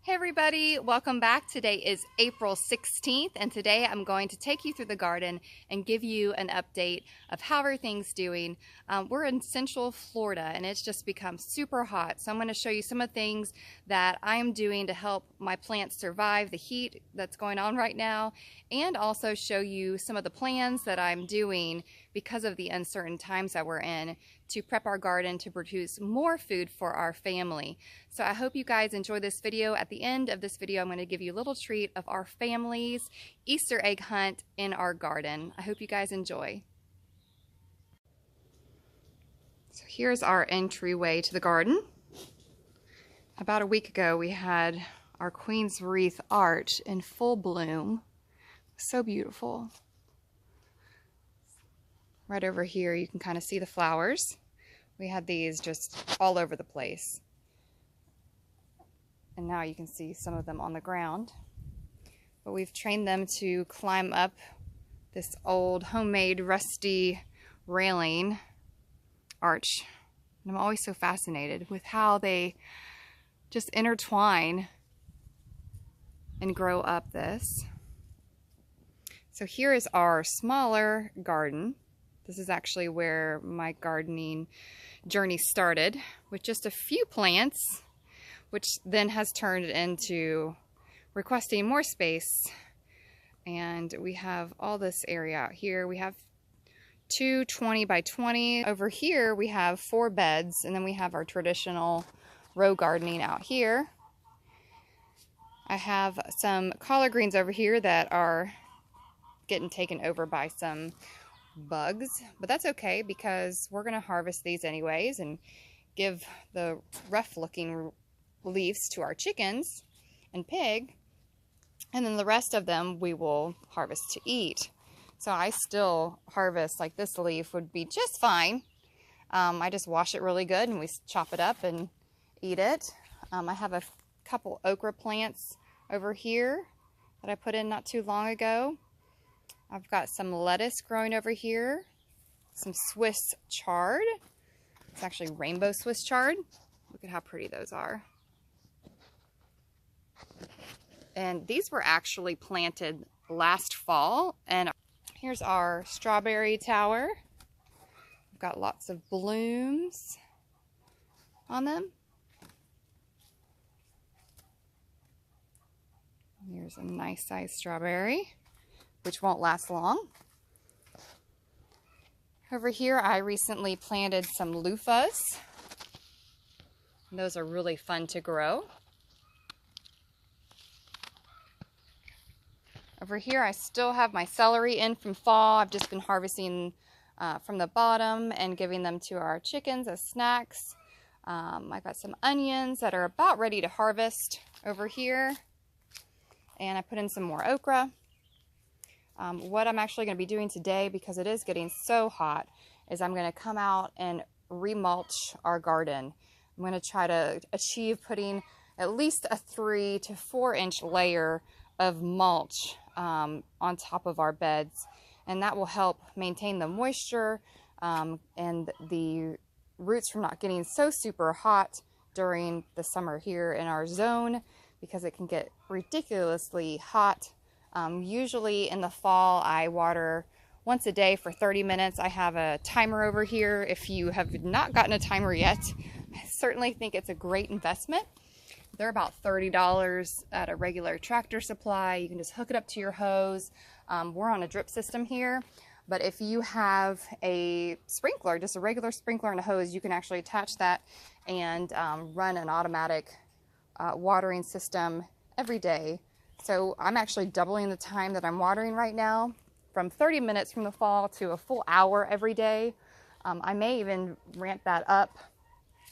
Hey everybody, welcome back. Today is April 16th and today I'm going to take you through the garden and give you an update of how everything's doing. We're in Central Florida and it's just become super hot, so I'm going to show you some of the things that I'm doing to help my plants survive the heat that's going on right now, and also show you some of the plans that I'm doing because of the uncertain times that we're in to prep our garden to produce more food for our family. So I hope you guys enjoy this video. At the end of this video, I'm going to give you a little treat of our family's Easter egg hunt in our garden. I hope you guys enjoy. So here's our entryway to the garden. About a week ago, we had our Queen's Wreath arch in full bloom. So beautiful. Right over here, you can kind of see the flowers. We had these just all over the place. And now you can see some of them on the ground. But we've trained them to climb up this old homemade rusty railing arch. And I'm always so fascinated with how they just intertwine and grow up this. So here is our smaller garden. This is actually where my gardening journey started, with just a few plants, which then has turned into requesting more space. And we have all this area out here. We have two 20 by 20. Over here we have 4 beds, and then we have our traditional row gardening out here. I have some collard greens over here that are getting taken over by some bugs, but that's okay because we're going to harvest these anyways and give the rough looking leaves to our chickens and pig, and then the rest of them we will harvest to eat. So I still harvest, like this leaf would be just fine. I just wash it really good and we chop it up and eat it. I have a couple okra plants over here that I put in not too long ago. I've got some lettuce growing over here, some Swiss chard. It's actually rainbow Swiss chard. Look at how pretty those are. And these were actually planted last fall. And here's our strawberry tower. We've got lots of blooms on them. Here's a nice sized strawberry, which won't last long. Over here, I recently planted some loofahs. Those are really fun to grow. Over here, I still have my celery in from fall. I've just been harvesting from the bottom and giving them to our chickens as snacks. I've got some onions that are about ready to harvest over here. And I put in some more okra. What I'm actually going to be doing today, because it is getting so hot, is I'm going to come out and remulch our garden. I'm going to try to achieve putting at least a 3 to 4 inch layer of mulch on top of our beds, and that will help maintain the moisture and the roots from not getting so super hot during the summer here in our zone, because it can get ridiculously hot. Usually in the fall, I water once a day for 30 minutes. I have a timer over here. If you have not gotten a timer yet, I certainly think it's a great investment. They're about $30 at a regular Tractor Supply. You can just hook it up to your hose. We're on a drip system here, but if you have a sprinkler, just a regular sprinkler and a hose, you can actually attach that and run an automatic watering system every day. So I'm actually doubling the time that I'm watering right now, from 30 minutes from the fall to a full hour every day. I may even ramp that up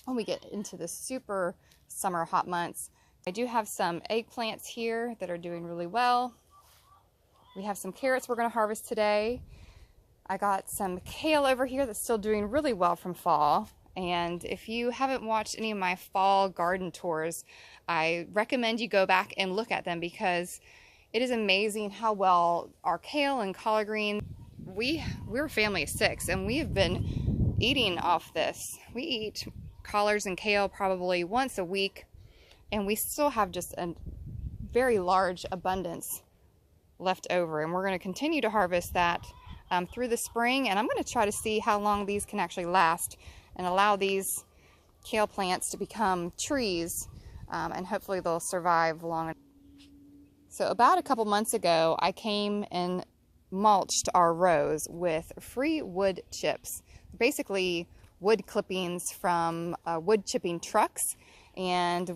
when we get into the super summer hot months. I do have some eggplants here that are doing really well. We have some carrots we're going to harvest today. I got some kale over here that's still doing really well from fall. And if you haven't watched any of my fall garden tours, I recommend you go back and look at them, because it is amazing how well our kale and collard greens, we're a family of 6 and we have been eating off this. We eat collards and kale probably once a week and we still have just a very large abundance left over, and we're going to continue to harvest that through the spring. And I'm going to try to see how long these can actually last and allow these kale plants to become trees, and hopefully they'll survive long. So about a couple months ago, I came and mulched our rows with free wood chips, basically wood clippings from wood chipping trucks. And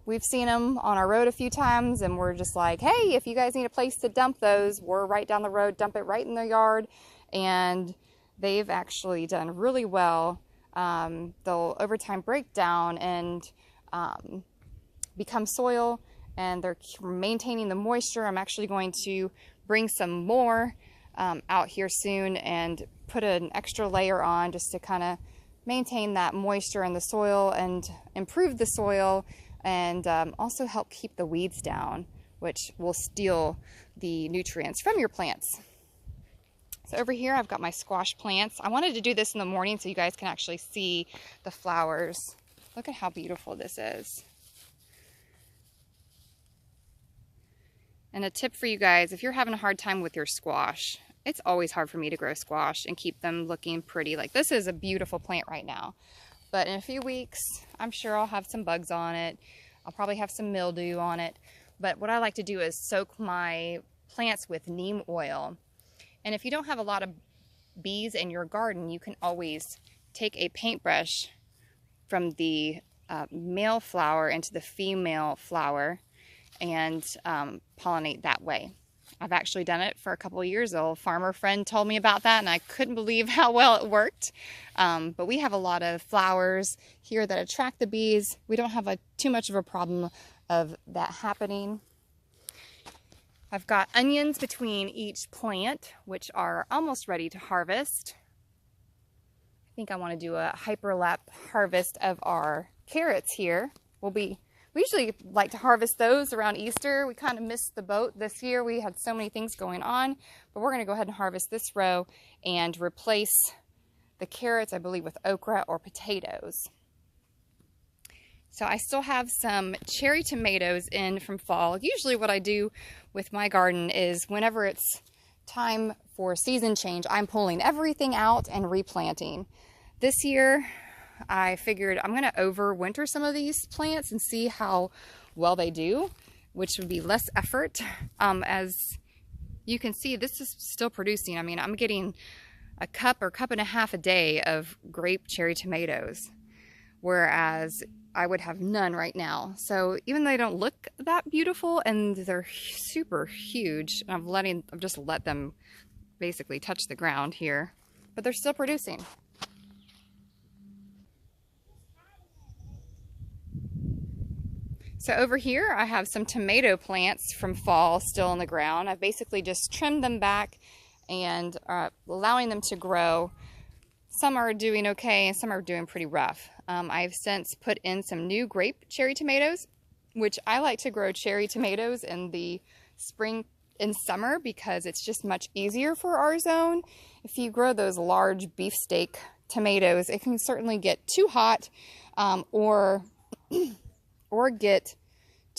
we've seen them on our road a few times, and we're just like, hey, if you guys need a place to dump those, we're right down the road, dump it right in the yard. And they've actually done really well. They'll over time break down and become soil, and they're maintaining the moisture. I'm actually going to bring some more out here soon and put an extra layer on just to kind of maintain that moisture in the soil and improve the soil, and also help keep the weeds down, which will steal the nutrients from your plants. So over here I've got my squash plants. I wanted to do this in the morning so you guys can actually see the flowers. Look at how beautiful this is. And a tip for you guys, if you're having a hard time with your squash, it's always hard for me to grow squash and keep them looking pretty. Like, this is a beautiful plant right now, but in a few weeks, I'm sure I'll have some bugs on it. I'll probably have some mildew on it. But what I like to do is soak my plants with neem oil. And if you don't have a lot of bees in your garden, you can always take a paintbrush from the male flower into the female flower and pollinate that way. I've actually done it for a couple of years. A farmer friend told me about that, and I couldn't believe how well it worked. But we have a lot of flowers here that attract the bees. We don't have too much of a problem of that happening. I've got onions between each plant, which are almost ready to harvest. I think I want to do a hyperlap harvest of our carrots here. We usually like to harvest those around Easter. We kind of missed the boat this year. We had so many things going on, but we're going to go ahead and harvest this row and replace the carrots, I believe, with okra or potatoes. So I still have some cherry tomatoes in from fall. Usually what I do with my garden is whenever it's time for season change, I'm pulling everything out and replanting. This year, I figured I'm going to overwinter some of these plants and see how well they do, which would be less effort. As you can see, this is still producing. I mean, I'm getting a cup or cup and a half a day of grape cherry tomatoes, whereas I would have none right now. So even though they don't look that beautiful and they're super huge, I've just let them basically touch the ground here, but they're still producing. So over here I have some tomato plants from fall still in the ground. I've basically just trimmed them back and allowing them to grow. Some are doing okay and some are doing pretty rough. I've since put in some new grape cherry tomatoes, which I like to grow cherry tomatoes in the spring and summer because it's just much easier for our zone. If you grow those large beefsteak tomatoes, it can certainly get too hot or get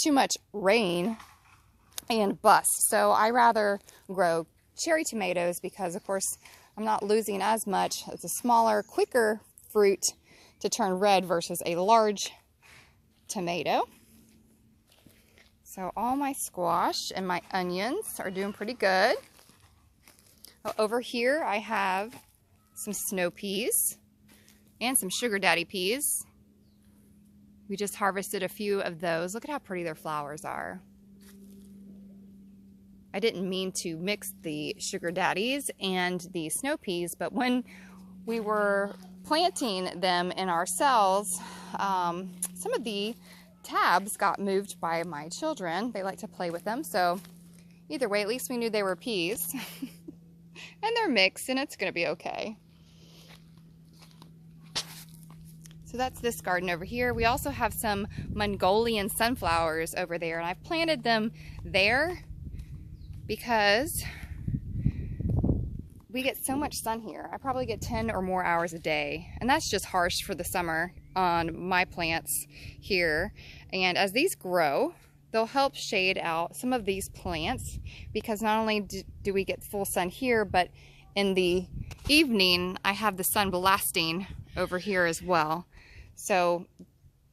too much rain and bust. So I rather grow cherry tomatoes because, of course, I'm not losing as much. It's a smaller, quicker fruit to turn red versus a large tomato. So all my squash and my onions are doing pretty good. Over here I have some snow peas and some sugar daddy peas. We just harvested a few of those. Look at how pretty their flowers are. I didn't mean to mix the sugar daddies and the snow peas, but when we were planting them in our cells, some of the tabs got moved by my children. They like to play with them, so either way, at least we knew they were peas. And they're mixed, and it's going to be okay. So that's this garden over here. We also have some Mongolian sunflowers over there, and I've planted them there because we get so much sun here. I probably get 10 or more hours a day, and that's just harsh for the summer on my plants here. And as these grow, they'll help shade out some of these plants, because not only do we get full sun here, but in the evening I have the sun blasting over here as well. So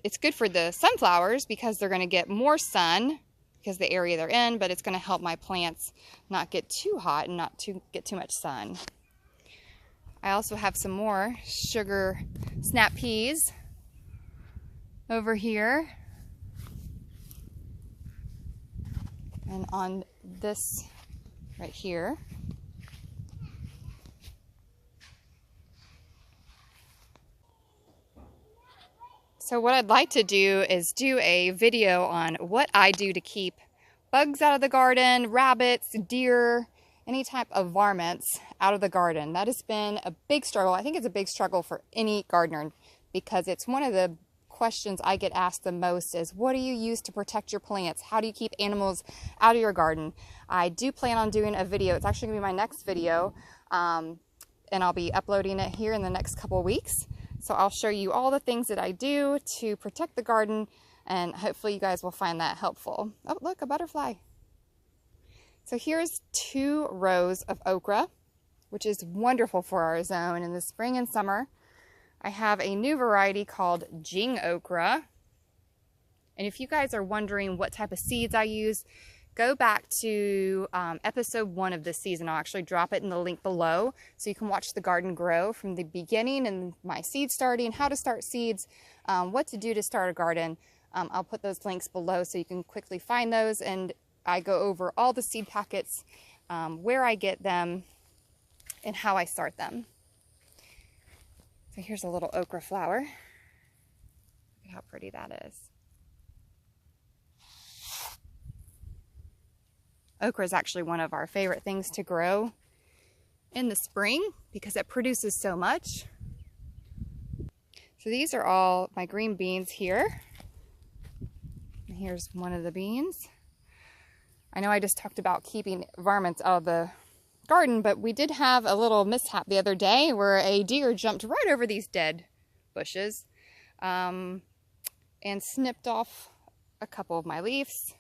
it's good for the sunflowers because they're going to get more sun because the area they're in, but it's going to help my plants not get too hot and not get too much sun. I also have some more sugar snap peas over here. And on this right here. So what I'd like to do is do a video on what I do to keep bugs out of the garden, rabbits, deer, any type of varmints out of the garden. That has been a big struggle. I think it's a big struggle for any gardener, because it's one of the questions I get asked the most is, what do you use to protect your plants? How do you keep animals out of your garden? I do plan on doing a video. It's actually going to be my next video, and I'll be uploading it here in the next couple of weeks. So I'll show you all the things that I do to protect the garden, and hopefully you guys will find that helpful. Oh, look, a butterfly. So here's 2 rows of okra, which is wonderful for our zone in the spring and summer. I have a new variety called Jing okra. And if you guys are wondering what type of seeds I use, go back to episode 1 of this season. I'll actually drop it in the link below so you can watch the garden grow from the beginning and my seed starting, how to start seeds, what to do to start a garden. I'll put those links below so you can quickly find those, and I go over all the seed packets, where I get them, and how I start them. So here's a little okra flower. Look at how pretty that is. Okra is actually one of our favorite things to grow in the spring because it produces so much. So these are all my green beans here. And here's one of the beans. I know I just talked about keeping varmints out of the garden, but we did have a little mishap the other day where a deer jumped right over these dead bushes and snipped off a couple of my leaves,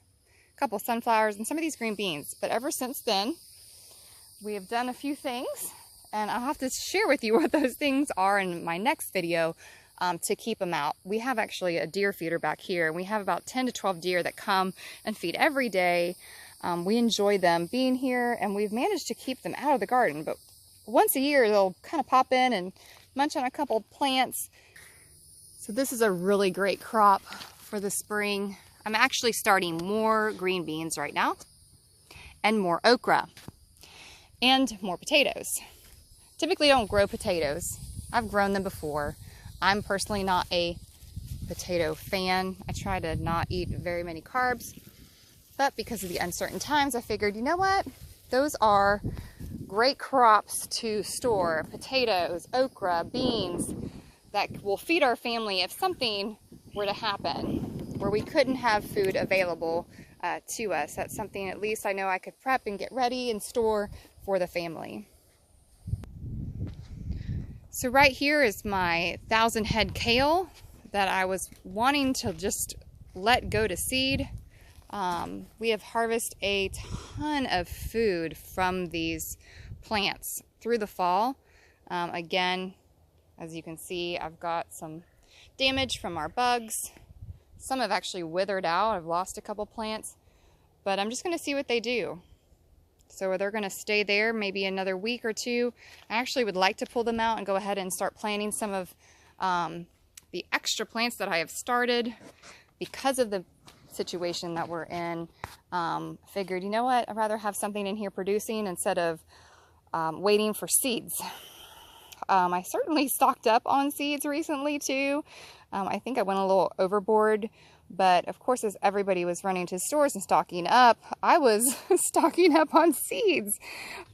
a couple sunflowers, and some of these green beans. But ever since then, we have done a few things, and I'll have to share with you what those things are in my next video to keep them out. We have actually a deer feeder back here, and we have about 10 to 12 deer that come and feed every day. We enjoy them being here, and we've managed to keep them out of the garden, but once a year they'll kind of pop in and munch on a couple plants. So this is a really great crop for the spring. I'm actually starting more green beans right now, and more okra, and more potatoes. Typically don't grow potatoes. I've grown them before. I'm personally not a potato fan. I try to not eat very many carbs, but because of the uncertain times, I figured, you know what? Those are great crops to store. Potatoes, okra, beans, that will feed our family if something were to happen where we couldn't have food available to us. That's something at least I know I could prep and get ready and store for the family. So right here is my 1,000 head kale that I was wanting to just let go to seed. We have harvested a ton of food from these plants through the fall. Again, as you can see, I've got some damage from our bugs. Some have actually withered out. I've lost a couple plants, but I'm just going to see what they do. So they're going to stay there maybe another week or two. I actually would like to pull them out and go ahead and start planting some of the extra plants that I have started because of the situation that we're in. Figured, you know what, I'd rather have something in here producing instead of waiting for seeds. I certainly stocked up on seeds recently too. I think I went a little overboard, but of course, as everybody was running to stores and stocking up, I was stocking up on seeds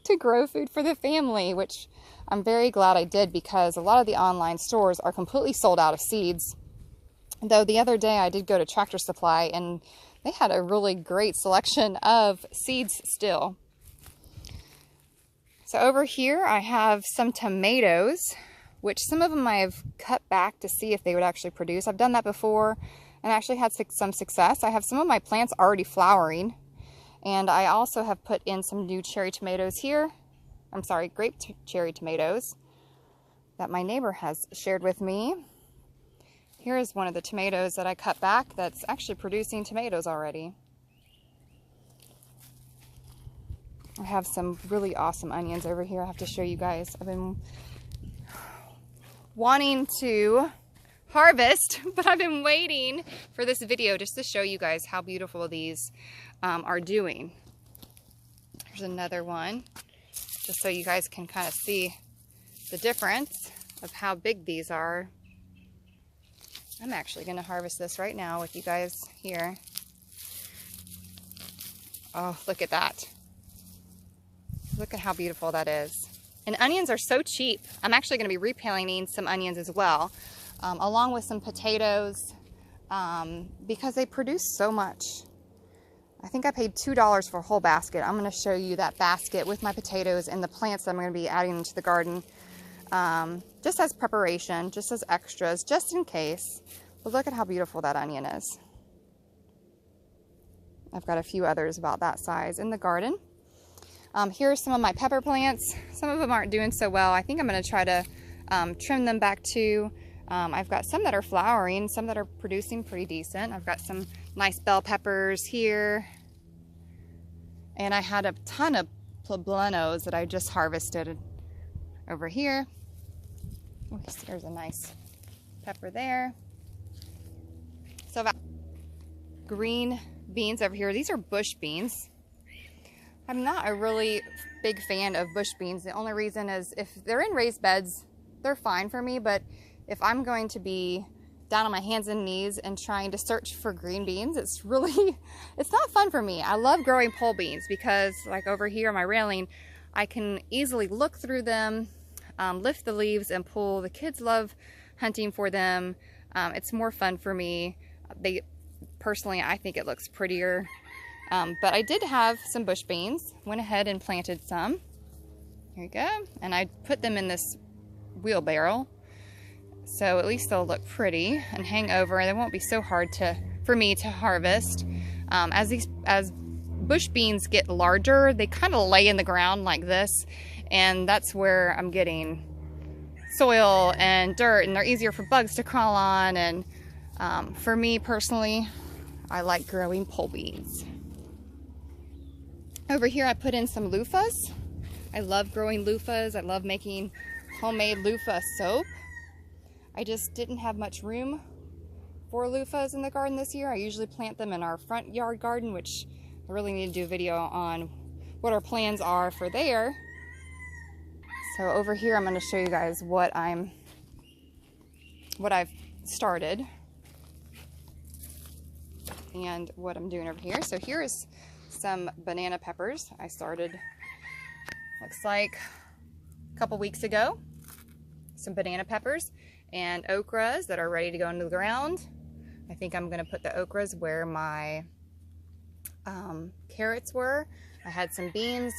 to grow food for the family, which I'm very glad I did, because a lot of the online stores are completely sold out of seeds. Though the other day I did go to Tractor Supply and they had a really great selection of seeds still. So over here I have some tomatoes, which some of them I have cut back to see if they would actually produce. I've done that before and actually had some success. I have some of my plants already flowering, and I also have put in some new cherry tomatoes here. I'm sorry, grape cherry tomatoes that my neighbor has shared with me. Here is one of the tomatoes that I cut back that's actually producing tomatoes already. I have some really awesome onions over here I have to show you guys. I've been wanting to harvest, but I've been waiting for this video just to show you guys how beautiful these are doing. Here's another one, just so you guys can kind of see the difference of how big these are. I'm actually going to harvest this right now with you guys here. Oh, look at that. Look at how beautiful that is. And onions are so cheap. I'm actually going to be replanting some onions as well, along with some potatoes, because they produce so much. I think I paid $2 for a whole basket. I'm going to show you that basket with my potatoes and the plants that I'm going to be adding into the garden, just as preparation, just as extras, just in case. But look at how beautiful that onion is. I've got a few others about that size in the garden. Here are some of my pepper plants. Some of them aren't doing so well. I think I'm going to try to trim them back too. I've got some that are flowering, some that are producing pretty decent. I've got some nice bell peppers here. And I had a ton of poblenos that I just harvested over here. Oh, there's a nice pepper there. So I've got green beans over here. These are bush beans. I'm not a really big fan of bush beans. The only reason is if they're in raised beds, they're fine for me, but if I'm going to be down on my hands and knees and trying to search for green beans, it's not fun for me. I love growing pole beans because, like over here on my railing, I can easily look through them, lift the leaves and pull. The kids love hunting for them. It's more fun for me. Personally, I think it looks prettier. But I did have some bush beans, went ahead and planted some. Here you go. And I put them in this wheelbarrow, so at least they'll look pretty and hang over, and they won't be so hard for me to harvest. As bush beans get larger, they kind of lay in the ground like this, and that's where I'm getting soil and dirt, and they're easier for bugs to crawl on. And for me personally, I like growing pole beans. Over here I put in some loofahs. I love growing loofahs. I love making homemade loofah soap. I just didn't have much room for loofahs in the garden this year. I usually plant them in our front yard garden, which I really need to do a video on what our plans are for there. So over here I'm going to show you guys what I've started and what I'm doing over here. So here is some banana peppers I started, looks like a couple weeks ago. Some banana peppers and okras that are ready to go into the ground. I think I'm going to put the okras where my carrots were. I had some beans,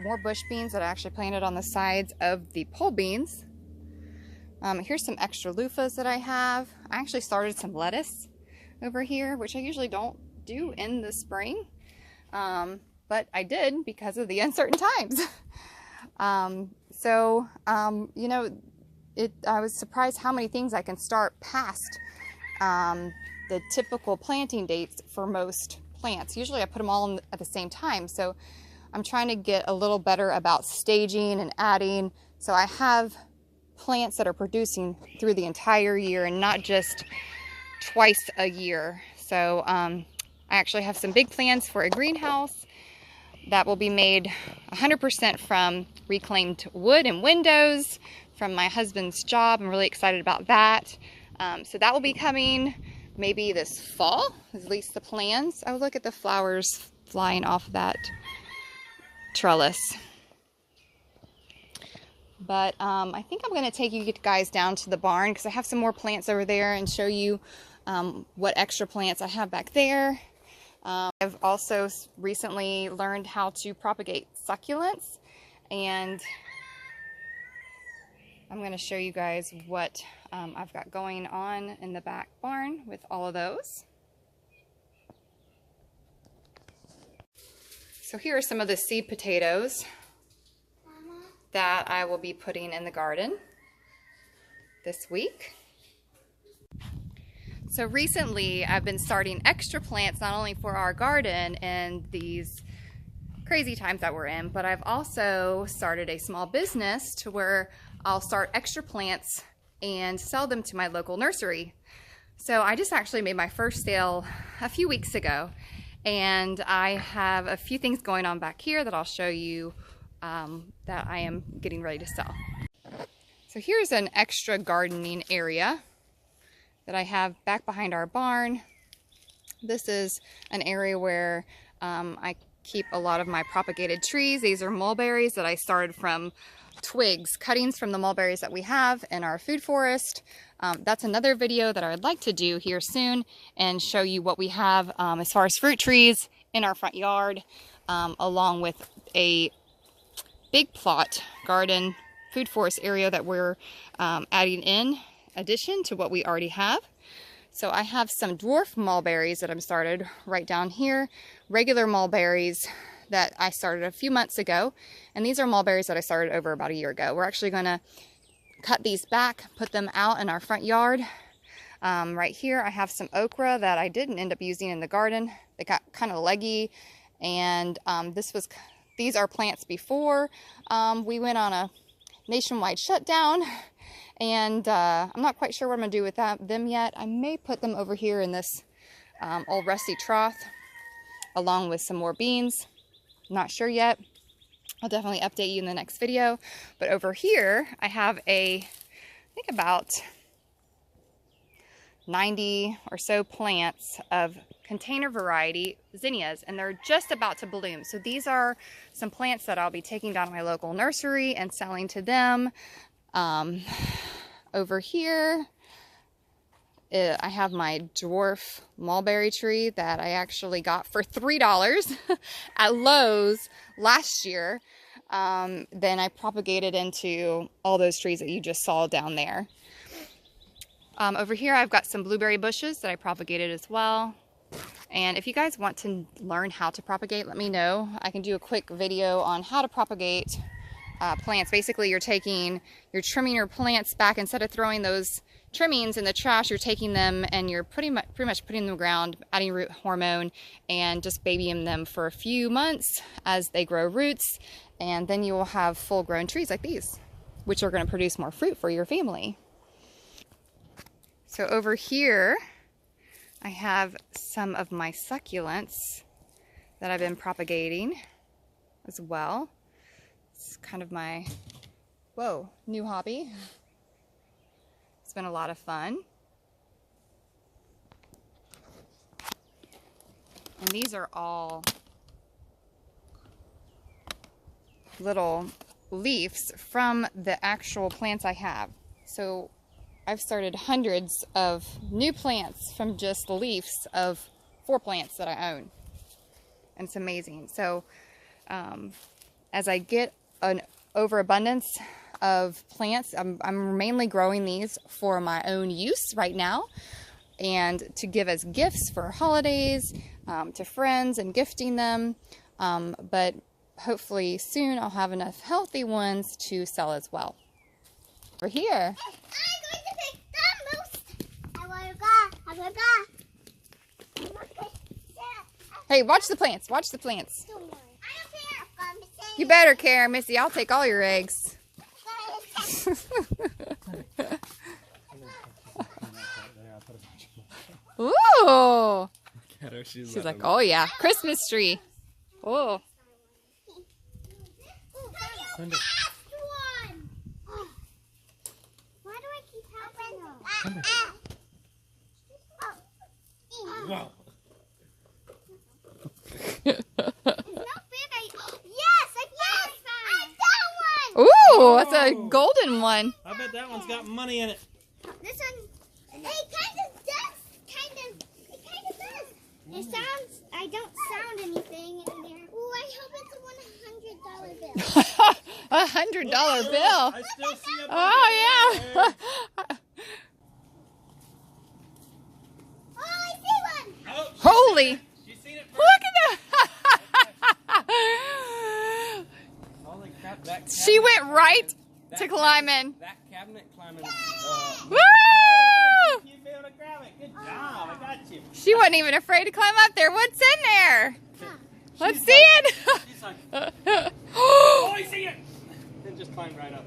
more bush beans that I actually planted on the sides of the pole beans. Here's some extra loofahs that I have. I actually started some lettuce over here, which I usually don't do in the spring. But I did because of the uncertain times. You know, I was surprised how many things I can start past the typical planting dates for most plants. Usually I put them all in at the same time, so I'm trying to get a little better about staging and adding, so I have plants that are producing through the entire year and not just twice a year. So I actually have some big plans for a greenhouse that will be made 100% from reclaimed wood and windows from my husband's job. I'm really excited about that. So that will be coming maybe this fall, at least the plans. Oh, look at the flowers flying off that trellis. But I think I'm going to take you guys down to the barn because I have some more plants over there and show you what extra plants I have back there. I've also recently learned how to propagate succulents. And I'm going to show you guys what I've got going on in the back barn with all of those. So here are some of the seed potatoes that I will be putting in the garden this week. So recently I've been starting extra plants not only for our garden in these crazy times that we're in, but I've also started a small business to where I'll start extra plants and sell them to my local nursery. So I just actually made my first sale a few weeks ago, and I have a few things going on back here that I'll show you that I am getting ready to sell. So here's an extra gardening area that I have back behind our barn. This is an area where I keep a lot of my propagated trees. These are mulberries that I started from twigs, cuttings from the mulberries that we have in our food forest. That's another video that I would like to do here soon and show you what we have as far as fruit trees in our front yard, along with a big plot garden food forest area that we're adding in addition to what we already have. So I have some dwarf mulberries that I'm started right down here, regular mulberries that I started a few months ago, and these are mulberries that I started over about a year ago. We're actually going to cut these back, put them out in our front yard. Right here I have some okra that I didn't end up using in the garden. They got kind of leggy, and these are plants before we went on a nationwide shutdown, and I'm not quite sure what I'm going to do with them yet. I may put them over here in this old rusty trough along with some more beans. Not sure yet. I'll definitely update you in the next video. But over here I have I think about 90 or so plants of container variety zinnias, and they're just about to bloom. So these are some plants that I'll be taking down to my local nursery and selling to them. Over here I have my dwarf mulberry tree that I actually got for $3 at Lowe's last year. Then I propagated into all those trees that you just saw down there. Over here I've got some blueberry bushes that I propagated as well. And if you guys want to learn how to propagate, let me know. I can do a quick video on how to propagate plants. Basically you're trimming your plants back. Instead of throwing those trimmings in the trash, you're taking them and you're pretty much putting them in the ground, adding root hormone, and just babying them for a few months as they grow roots. And then you will have full grown trees like these, which are going to produce more fruit for your family. So over here I have some of my succulents that I've been propagating as well. It's kind of my new hobby. It's been a lot of fun. And these are all little leaves from the actual plants I have. So I've started hundreds of new plants from just the leaves of 4 plants that I own. And it's amazing. So as I get an overabundance of plants, I'm mainly growing these for my own use right now and to give as gifts for holidays, to friends and gifting them. But hopefully soon I'll have enough healthy ones to sell as well. Over here. Hey, watch the plants. Watch the plants. Don't worry. I don't care. You better care, Missy. I'll take all your eggs. Ooh. She's like, oh yeah, Christmas tree. Oh. Why do I keep having them? Wow. It's not big. Yes, I found one. Ooh, that's a golden one. I bet that one's got money in it. This one, it kind of does. It kind of does. It sounds. I don't sound anything in there. Ooh, I hope it's a $100 bill. $100 bill. I still see a Oh, yeah. Oh, I see one. Oh, Holy. she's seen it first. Look at that. Holy crap, that She cabinet went right that to climb in. That cabinet climbing. Woo! You be able to grab it. Good job. I got you. She wasn't even afraid to climb up there. What's in there? Let's see it. She's like, oh, I see it. And just climb right up.